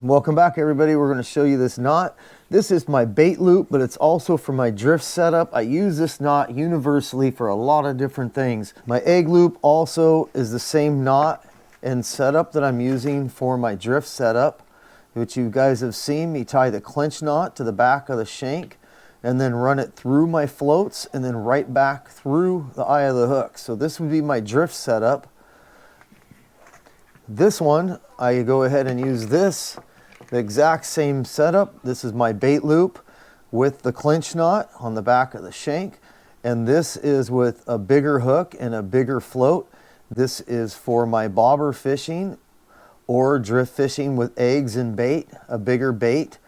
Welcome back, everybody. We're going to show you this knot. This is my bait loop, but it's also for my drift setup. I use this knot universally for a lot of different things. My egg loop also is the same knot and setup that I'm using for my drift setup, which you guys have seen me tie the clinch knot to the back of the shank and then run it through my floats and then right back through the eye of the hook. So this would be my drift setup. This one, I go ahead and use this, the exact same setup. This is my bait loop with the clinch knot on the back of the shank. And this is with a bigger hook and a bigger float. This is for my bobber fishing or drift fishing with eggs and bait, a bigger bait.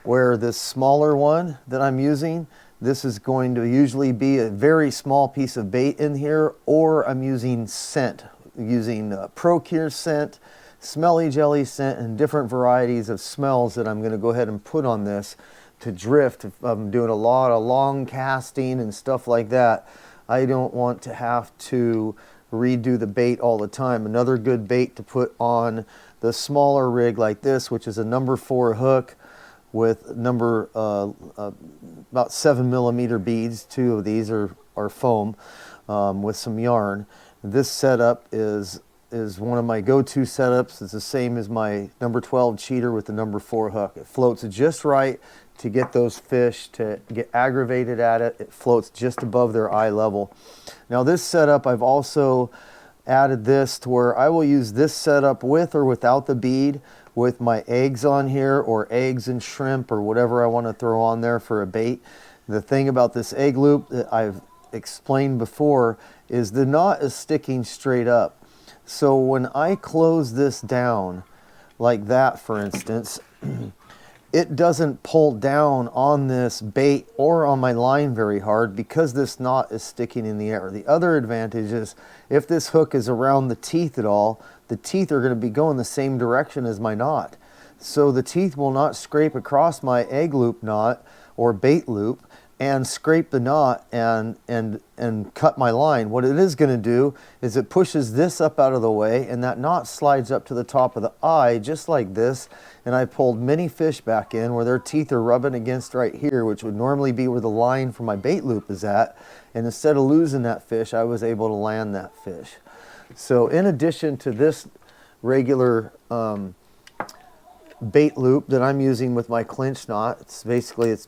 Where this smaller one that I'm using, this is going to usually be a very small piece of bait in here, or I'm using scent. Using Procure scent, smelly jelly scent, and different varieties of smells that I'm going to go ahead and put on this to drift. If I'm doing a lot of long casting and stuff like that, I don't want to have to redo the bait all the time. Another good bait to put on the smaller rig like this, which is a number 4 hook with about 7mm beads. 2 of these are foam with some yarn. This setup is one of my go-to setups. It's the same as my number 12 cheater with the number 4 hook. It floats just right to get those fish to get aggravated at it. It floats just above their eye level. Now this setup, I've also added this to where I will use this setup with or without the bead with my eggs on here, or eggs and shrimp, or whatever I want to throw on there for a bait. The thing about this egg loop that I've explained before is the knot is sticking straight up. So when I close this down like that, for instance, it doesn't pull down on this bait or on my line very hard because this knot is sticking in the air. The other advantage is if this hook is around the teeth at all, the teeth are going to be going the same direction as my knot. So the teeth will not scrape across my egg loop knot or bait loop and scrape the knot and cut my line. What it is going to do is it pushes this up out of the way, and that knot slides up to the top of the eye just like this. And I pulled many fish back in where their teeth are rubbing against right here, which would normally be where the line for my bait loop is at. And instead of losing that fish, I was able to land that fish. So in addition to this regular bait loop that I'm using with my clinch knot, it's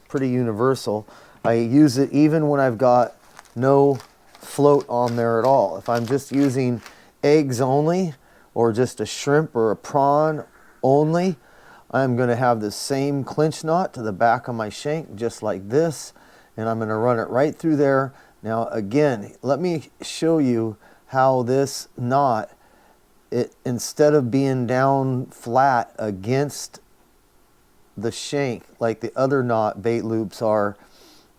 pretty universal. I use it even when I've got no float on there at all. If I'm just using eggs only, or just a shrimp or a prawn only, I'm going to have the same clinch knot to the back of my shank just like this, and I'm going to run it right through there. Now again, let me show you how this knot, instead of being down flat against the shank like the other knot bait loops are,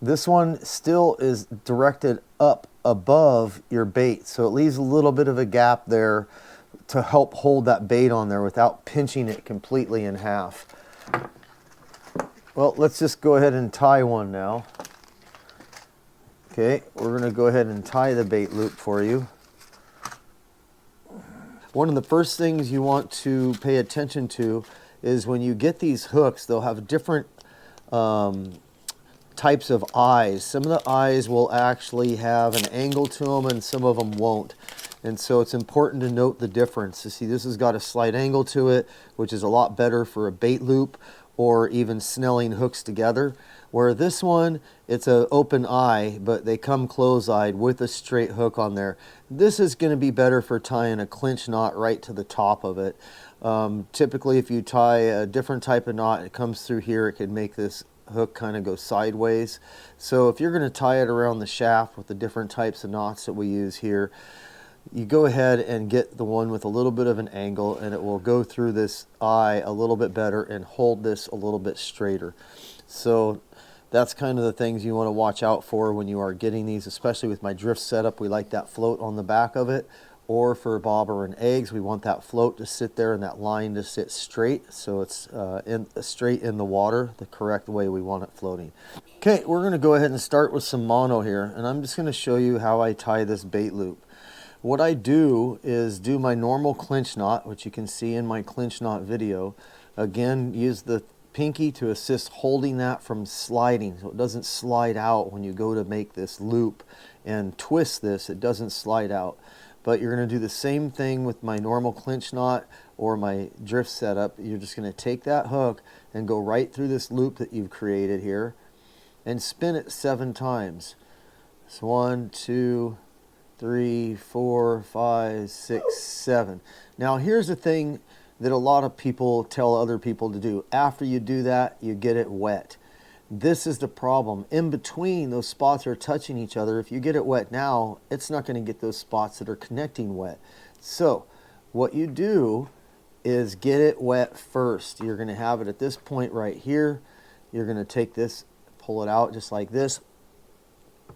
this one still is directed up above your bait, so it leaves a little bit of a gap there to help hold that bait on there without pinching it completely in half. Well, let's just go ahead and tie one now. Okay, we're going to go ahead and tie the bait loop for you. One of the first things you want to pay attention to is when you get these hooks, they'll have different types of eyes. Some of the eyes will actually have an angle to them and some of them won't. And so it's important to note the difference. You see, this has got a slight angle to it, which is a lot better for a bait loop or even snelling hooks together. Where this one, it's an open eye, but they come close-eyed with a straight hook on there. This is going to be better for tying a clinch knot right to the top of it. Typically, if you tie a different type of knot, it comes through here, it could make this hook kind of go sideways. So if you're going to tie it around the shaft with the different types of knots that we use here, you go ahead and get the one with a little bit of an angle, and it will go through this eye a little bit better and hold this a little bit straighter. So that's kind of the things you want to watch out for when you are getting these, especially with my drift setup. We like that float on the back of it, or for bobber and eggs, we want that float to sit there and that line to sit straight, so it's straight in the water, the correct way we want it floating. Okay, we're going to go ahead and start with some mono here, and I'm just going to show you how I tie this bait loop. What I do is do my normal clinch knot, which you can see in my clinch knot video, Again, use the pinky to assist holding that from sliding so it doesn't slide out when you go to make this loop and twist this. It doesn't slide out. But you're going to do the same thing with my normal clinch knot or my drift setup. You're just going to take that hook and go right through this loop that you've created here and spin it 7 times. So 1, 2, 3, 4, 5, 6, 7. Now here's the thing that a lot of people tell other people to do. After you do that, you get it wet. This is the problem. In between, those spots are touching each other. If you get it wet now, it's not going to get those spots that are connecting wet. So what you do is get it wet first. You're going to have it at this point right here. You're going to take this, pull it out just like this.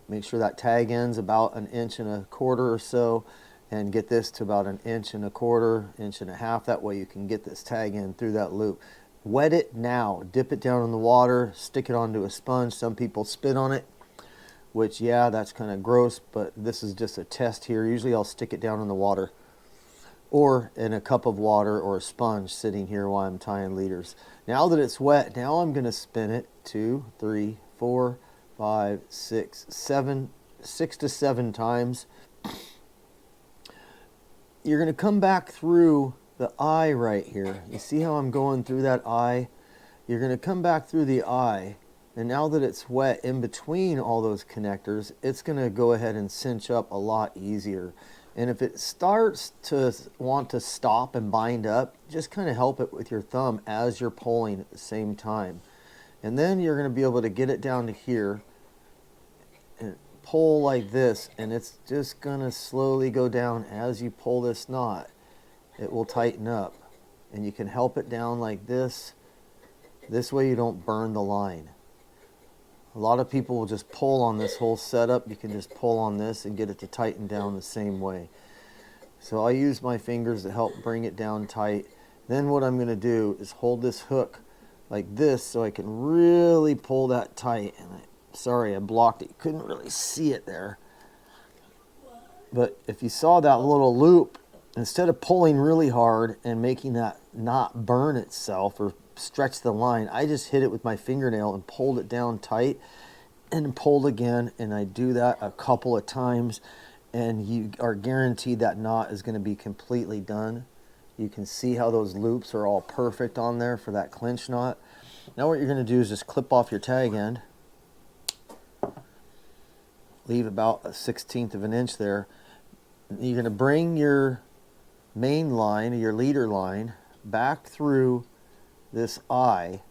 Make sure that tag end's about 1.25 inches or so, and get this to about 1.25 inches, 1.5 inches. That way you can get this tag end through that loop. Wet it now. Dip it down in the water, stick it onto a sponge. Some people spit on it, which, yeah, that's kind of gross, but this is just a test here. Usually I'll stick it down in the water or in a cup of water or a sponge sitting here while I'm tying leaders. Now that it's wet, now I'm going to spin it 2, 3, 4, 5, 6, 7, 6 to 7 times. You're going to come back through the eye right here. You see how I'm going through that eye? You're going to come back through the eye, and now that it's wet in between all those connectors, it's going to go ahead and cinch up a lot easier. And if it starts to want to stop and bind up, just kind of help it with your thumb as you're pulling at the same time. And then you're going to be able to get it down to here and pull like this, and it's just going to slowly go down as you pull this knot. It will tighten up, and you can help it down like this. This way you don't burn the line. A lot of people will just pull on this whole setup. You can just pull on this and get it to tighten down the same way. So I use my fingers to help bring it down tight. Then what I'm going to do is hold this hook like this so I can really pull that tight. And sorry, I blocked it. You couldn't really see it there. But if you saw that little loop, instead of pulling really hard and making that knot burn itself or stretch the line, I just hit it with my fingernail and pulled it down tight and pulled again. And I do that a couple of times, and you are guaranteed that knot is going to be completely done. You can see how those loops are all perfect on there for that clinch knot. Now what you're going to do is just clip off your tag end. Leave about 1/16 of an inch there. You're going to bring your main line, your leader line, back through this eye,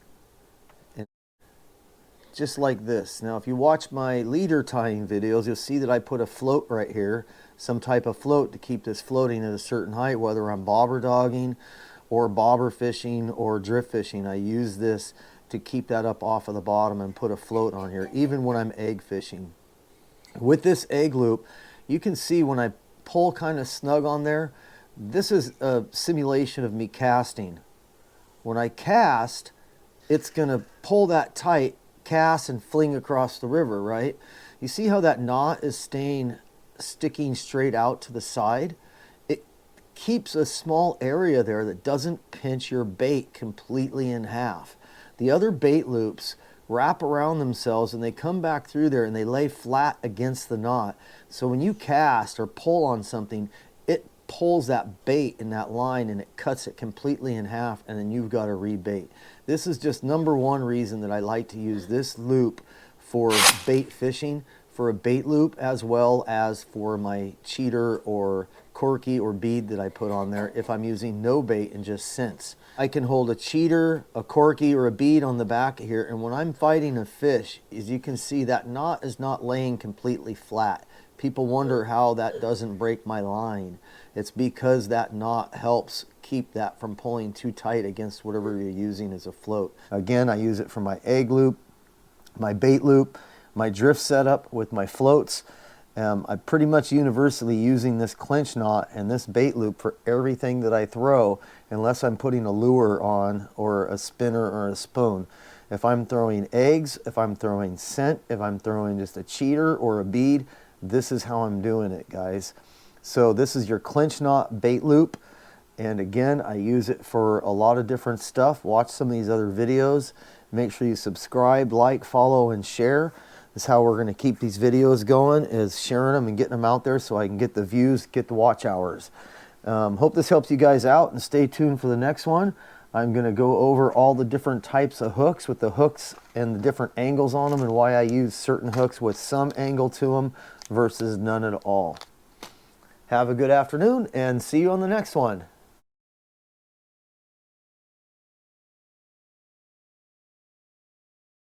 and just like this. Now if you watch my leader tying videos, you'll see that I put a float right here, some type of float to keep this floating at a certain height, whether I'm bobber dogging or bobber fishing or drift fishing. I use this to keep that up off of the bottom and put a float on here, even when I'm egg fishing. With this egg loop, you can see when I pull kind of snug on there, this is a simulation of me casting. When I cast, it's going to pull that tight, cast, and fling across the river, right? You see how that knot is sticking straight out to the side? It keeps a small area there that doesn't pinch your bait completely in half. The other bait loops wrap around themselves and they come back through there and they lay flat against the knot. So when you cast or pull on something, it pulls that bait in that line and it cuts it completely in half, and then you've got to rebait. This is just number one reason that I like to use this loop for bait fishing, for a bait loop, as well as for my cheater or corky or bead that I put on there if I'm using no bait and just scents. I can hold a cheater, a corky, or a bead on the back here, and when I'm fighting a fish, as you can see, that knot is not laying completely flat. People wonder how that doesn't break my line. It's because that knot helps keep that from pulling too tight against whatever you're using as a float. Again, I use it for my egg loop, my bait loop, my drift setup with my floats. I'm pretty much universally using this clinch knot and this bait loop for everything that I throw, unless I'm putting a lure on or a spinner or a spoon. If I'm throwing eggs, if I'm throwing scent, if I'm throwing just a cheater or a bead, this is how I'm doing it, guys. So this is your clinch knot bait loop. And again, I use it for a lot of different stuff. Watch some of these other videos. Make sure you subscribe, like, follow, and share. That's how we're going to keep these videos going, is sharing them and getting them out there so I can get the views, get the watch hours. Hope this helps you guys out, and stay tuned for the next one. I'm going to go over all the different types of hooks with the hooks and the different angles on them and why I use certain hooks with some angle to them versus none at all. Have a good afternoon and see you on the next one.